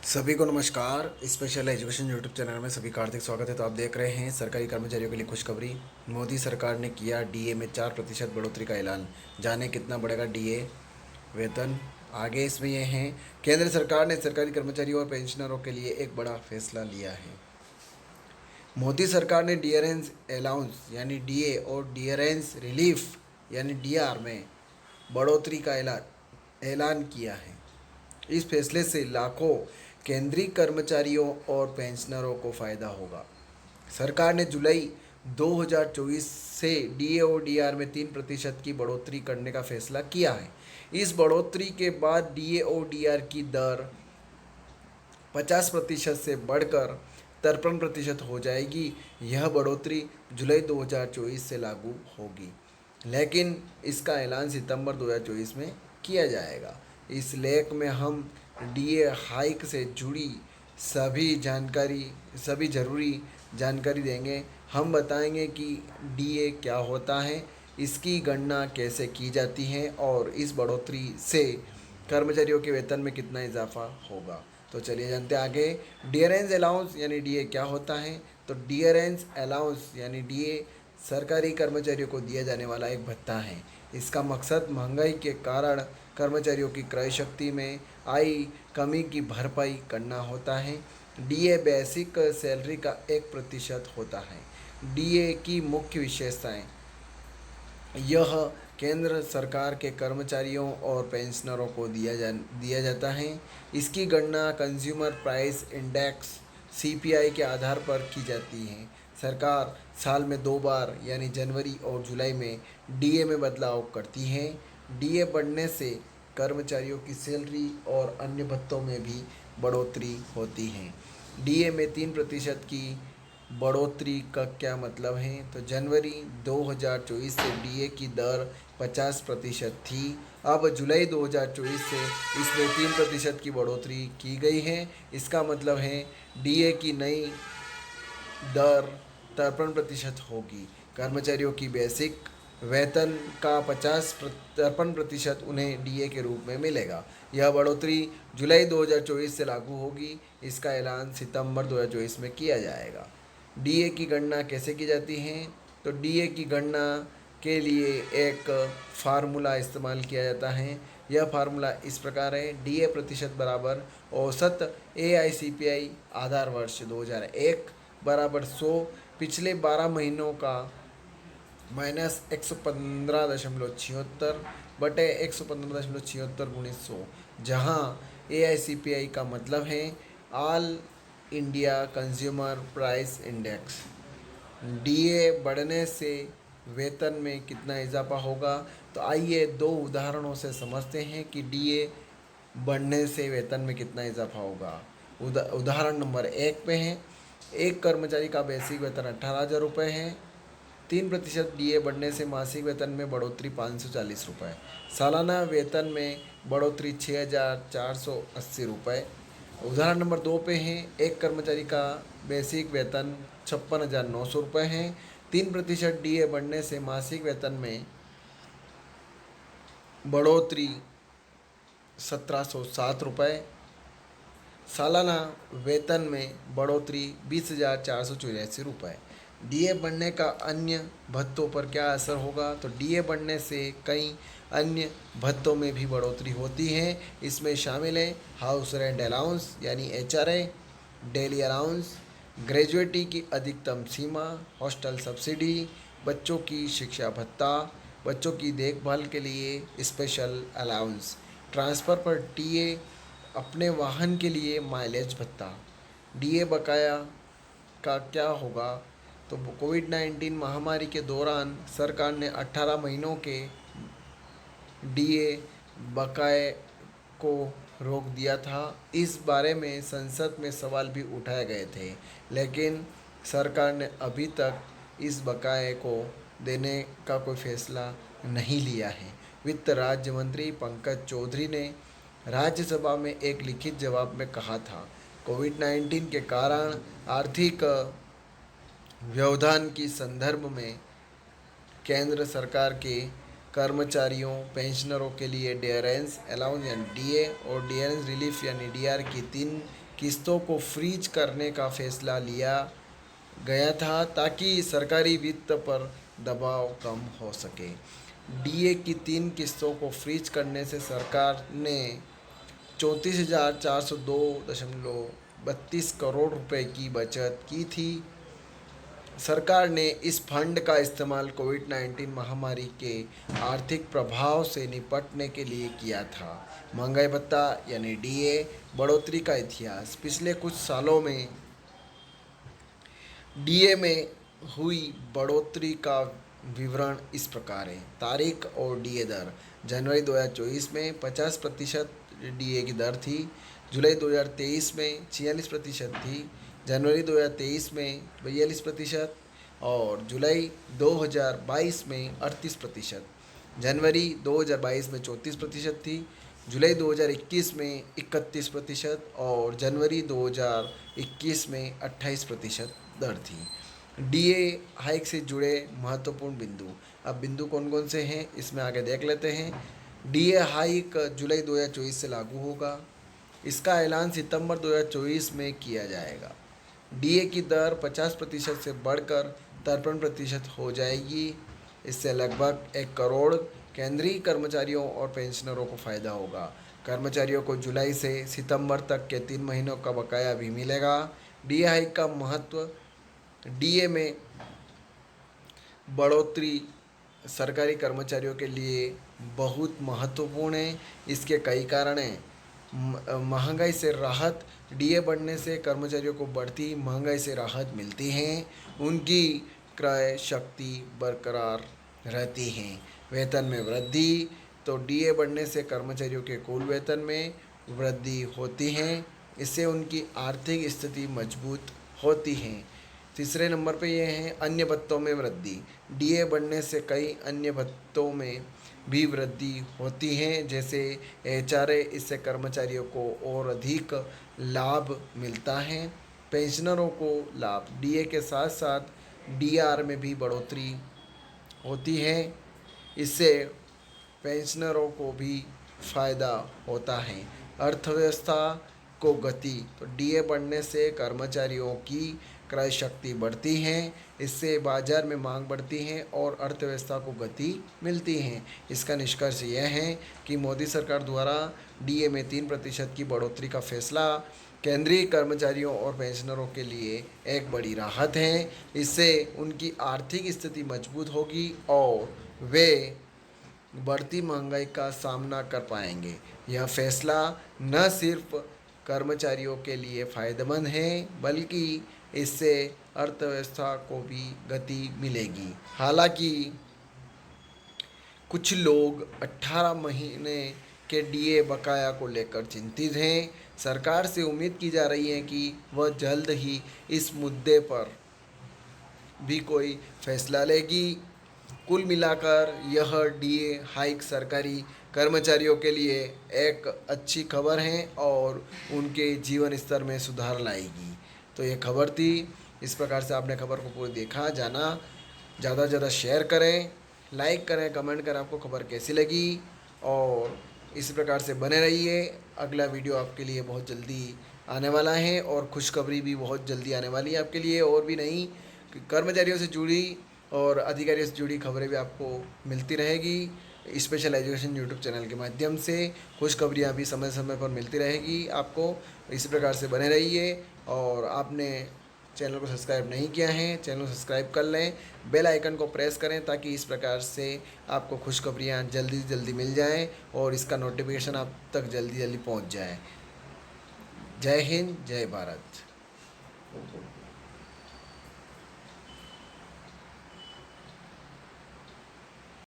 सभी को नमस्कार। स्पेशल एजुकेशन यूट्यूब चैनल में सभी का हार्दिक स्वागत है। तो आप देख रहे हैं सरकारी कर्मचारियों के लिए खुशखबरी। मोदी सरकार ने किया डीए में 4% बढ़ोतरी का ऐलान। जाने कितना बढ़ेगा डीए वेतन। आगे इसमें यह है, केंद्र सरकार ने सरकारी कर्मचारियों और पेंशनरों के लिए एक बड़ा फैसला लिया है। मोदी सरकार ने डियरेंस अलाउंस यानी डीए और डियरेंस रिलीफ यानी डीआर में बढ़ोतरी का ऐलान किया है। इस फैसले से लाखों केंद्रीय कर्मचारियों और पेंशनरों को फायदा होगा। सरकार ने जुलाई 2024 से डीए और डीआर में 3% की बढ़ोतरी करने का फैसला किया है। इस बढ़ोतरी के बाद डीए और डीआर की दर 50% से बढ़कर 53% हो जाएगी। यह बढ़ोतरी जुलाई 2024 से लागू होगी, लेकिन इसका ऐलान सितंबर 2024 में किया जाएगा। इस लेख में हम डीए हाइक से जुड़ी सभी ज़रूरी जानकारी देंगे। हम बताएंगे कि डीए क्या होता है, इसकी गणना कैसे की जाती है और इस बढ़ोतरी से कर्मचारियों के वेतन में कितना इजाफा होगा। तो चलिए जानते हैं आगे। डियरेंस अलाउंस यानी डीए क्या होता है। तो डियरेंस अलाउंस यानी डीए सरकारी कर्मचारियों को दिया जाने वाला एक भत्ता है। इसका मकसद महंगाई के कारण कर्मचारियों की क्रय शक्ति में आई कमी की भरपाई करना होता है। डीए बेसिक सैलरी का 1% होता है। डीए की मुख्य विशेषताएं, यह केंद्र सरकार के कर्मचारियों और पेंशनरों को दिया जाता है। इसकी गणना कंज्यूमर प्राइस इंडेक्स सीपीआई के आधार पर की जाती है। सरकार साल में 2 बार यानी जनवरी और जुलाई में डीए में बदलाव करती है। डीए बढ़ने से कर्मचारियों की सैलरी और अन्य भत्तों में भी बढ़ोतरी होती है। डीए में 3% की बढ़ोतरी का क्या मतलब है। तो जनवरी 2024 से डीए की दर 50% थी। अब जुलाई 2024 से इसमें 3% की बढ़ोतरी की गई है। इसका मतलब है डीए की नई दर 53% होगी। कर्मचारियों की बेसिक वेतन का 53% उन्हें डीए के रूप में मिलेगा। यह बढ़ोतरी जुलाई 2024 से लागू होगी। इसका ऐलान सितंबर 2024 में किया जाएगा। डीए की गणना कैसे की जाती है। तो डीए की गणना के लिए एक फार्मूला इस्तेमाल किया जाता है। यह फार्मूला इस प्रकार है, डीए प्रतिशत बराबर औसत एआईसीपीआई आधार वर्ष 2001 बराबर 100 पिछले 12 महीनों का माइनस 115.76 बटे 115.76 गुणित 100, जहाँ एआईसीपीआई का मतलब है all India consumer price index. DA बढ़ने से वेतन में कितना इजाफा होगा। तो आइए दो उदाहरणों से समझते हैं कि डीए बढ़ने से वेतन में कितना इजाफा होगा। उदाहरण नंबर 1 पे है। एक कर्मचारी का बेसिक वेतन 18,000 रुपये है। 3% डीए बढ़ने से मासिक वेतन में बढ़ोतरी 540 रुपये। सालाना वेतन में बढ़ोतरी 6,480 रुपये। उदाहरण नंबर 2 पे है। एक कर्मचारी का बेसिक वेतन 56,900 रुपये है। 3% डीए बढ़ने से मासिक वेतन में बढ़ोतरी 1,707 रुपये। सालाना वेतन में बढ़ोतरी 20,484 रुपये। डीए बढ़ने का अन्य भत्तों पर क्या असर होगा। तो डीए बढ़ने से कई अन्य भत्तों में भी बढ़ोतरी होती है। इसमें शामिल है हाउस रेंट अलाउंस यानी एचआरए, डेली अलाउंस, ग्रेजुएटी की अधिकतम सीमा, हॉस्टल सब्सिडी, बच्चों की शिक्षा भत्ता, बच्चों की देखभाल के लिए स्पेशल अलाउंस, ट्रांसफ़र पर डीए, अपने वाहन के लिए माइलेज भत्ता। डीए बकाया का क्या होगा। तो कोविड-19 महामारी के दौरान सरकार ने 18 महीनों के डीए बकाए को रोक दिया था। इस बारे में संसद में सवाल भी उठाए गए थे, लेकिन सरकार ने अभी तक इस बकाए को देने का कोई फैसला नहीं लिया है। वित्त राज्य मंत्री पंकज चौधरी ने राज्यसभा में एक लिखित जवाब में कहा था, कोविड-19 के कारण आर्थिक व्यवधान की संदर्भ में केंद्र सरकार के कर्मचारियों पेंशनरों के लिए डियरेंस अलाउंस यानी डीए और डियरेंस रिलीफ यानी डीआर की 3 किस्तों को फ्रीज करने का फैसला लिया गया था ताकि सरकारी वित्त पर दबाव कम हो सके। डीए की 3 किस्तों को फ्रीज करने से सरकार ने 34,402.32 करोड़ की बचत की थी। सरकार ने इस फंड का इस्तेमाल कोविड-19 महामारी के आर्थिक प्रभाव से निपटने के लिए किया था। महंगाई भत्ता यानी डीए बढ़ोतरी का इतिहास। पिछले कुछ सालों में डीए में हुई बढ़ोतरी का विवरण इस प्रकार है। तारीख और डीए दर। जनवरी 2024 में 50% डीए की दर थी। जुलाई 2023 में 46% थी। जनवरी 2023 में 42% और जुलाई 2022 में 38%। जनवरी 2022 में 34% थी। जुलाई 2021 में 31% और जनवरी 2021 में 28% दर थी। डीए हाइक से जुड़े महत्वपूर्ण बिंदु। अब बिंदु कौन कौन से हैं इसमें आगे देख लेते हैं। डीए हाइक जुलाई 2024 से लागू होगा। इसका ऐलान सितंबर 2024 में किया जाएगा। डीए की दर 50% से बढ़कर 53% हो जाएगी। इससे लगभग 1 करोड़ केंद्रीय कर्मचारियों और पेंशनरों को फ़ायदा होगा। कर्मचारियों को जुलाई से सितंबर तक के 3 महीनों का बकाया भी मिलेगा। डीए हाइक का महत्व। डीए में बढ़ोतरी सरकारी कर्मचारियों के लिए बहुत महत्वपूर्ण है। इसके कई कारण हैं। महंगाई से राहत। डीए बढ़ने से कर्मचारियों को बढ़ती महंगाई से राहत मिलती है। उनकी क्रय शक्ति बरकरार रहती है। वेतन में वृद्धि। तो डीए बढ़ने से कर्मचारियों के कुल वेतन में वृद्धि होती है। इससे उनकी आर्थिक स्थिति मजबूत होती है। तीसरे नंबर पे ये है अन्य भत्तों में वृद्धि। डीए बढ़ने से कई अन्य भत्तों में भी वृद्धि होती है, जैसे एचआरए। इससे कर्मचारियों को और अधिक लाभ मिलता है। पेंशनरों को लाभ। डीए के साथ साथ डीआर में भी बढ़ोतरी होती है। इससे पेंशनरों को भी फ़ायदा होता है। अर्थव्यवस्था को गति। तो डीए बढ़ने से कर्मचारियों की क्रय शक्ति बढ़ती है। इससे बाजार में मांग बढ़ती है और अर्थव्यवस्था को गति मिलती है। इसका निष्कर्ष यह है कि मोदी सरकार द्वारा डीए में 3% की बढ़ोतरी का फैसला केंद्रीय कर्मचारियों और पेंशनरों के लिए एक बड़ी राहत है। इससे उनकी आर्थिक स्थिति मजबूत होगी और वे बढ़ती महंगाई का सामना कर पाएंगे। यह फैसला न सिर्फ कर्मचारियों के लिए फ़ायदेमंद है बल्कि इससे अर्थव्यवस्था को भी गति मिलेगी। हालांकि कुछ लोग 18 महीने के डीए बकाया को लेकर चिंतित हैं। सरकार से उम्मीद की जा रही है कि वह जल्द ही इस मुद्दे पर भी कोई फैसला लेगी। कुल मिलाकर यह डीए हाइक सरकारी कर्मचारियों के लिए एक अच्छी खबर है और उनके जीवन स्तर में सुधार लाएगी। तो ये खबर थी। इस प्रकार से आपने खबर को पूरी देखा जाना। ज़्यादा से ज़्यादा शेयर करें, लाइक करें, कमेंट करें आपको खबर कैसी लगी और इसी प्रकार से बने रहिए। अगला वीडियो आपके लिए बहुत जल्दी आने वाला है और खुशखबरी भी बहुत जल्दी आने वाली है आपके लिए। और भी नई कर्मचारियों से जुड़ी और अधिकारियों से जुड़ी खबरें भी आपको मिलती रहेगी स्पेशल एजुकेशन यूट्यूब चैनल के माध्यम से। खुशखबरियाँ भी समय समय पर मिलती रहेगी आपको। इसी प्रकार से बने रहिए और आपने चैनल को सब्सक्राइब नहीं किया है चैनल को सब्सक्राइब कर लें, बेल आइकन को प्रेस करें ताकि इस प्रकार से आपको खुशखबरियाँ जल्दी से जल्दी मिल जाएं और इसका नोटिफिकेशन आप तक जल्दी जल्दी पहुंच जाए। जय हिंद, जय भारत।